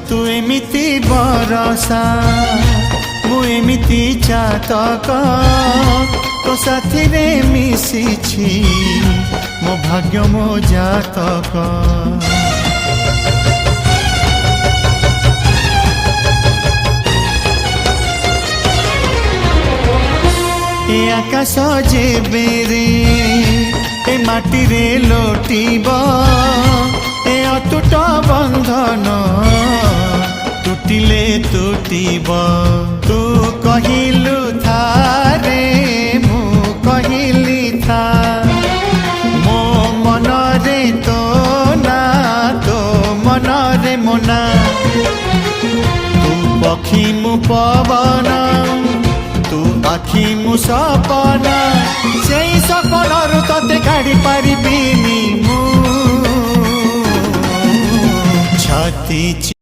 तू एमिति बरसा मु एमिति चातक तो साथी रे मिशिछि मो भाग्य मो जातक। ए आकाश जेबे रे ए माटी रे लोटिब ए अटूट बंधन टूटिले टूटिब। तू कहिलु था रे मु कहिली था मो मन रे तो ना तो मन रे मोना। तू पक्षी मु पवन तू आखि मु सपना से सपनरु तते काढ़ी पारिबिनी मु छाती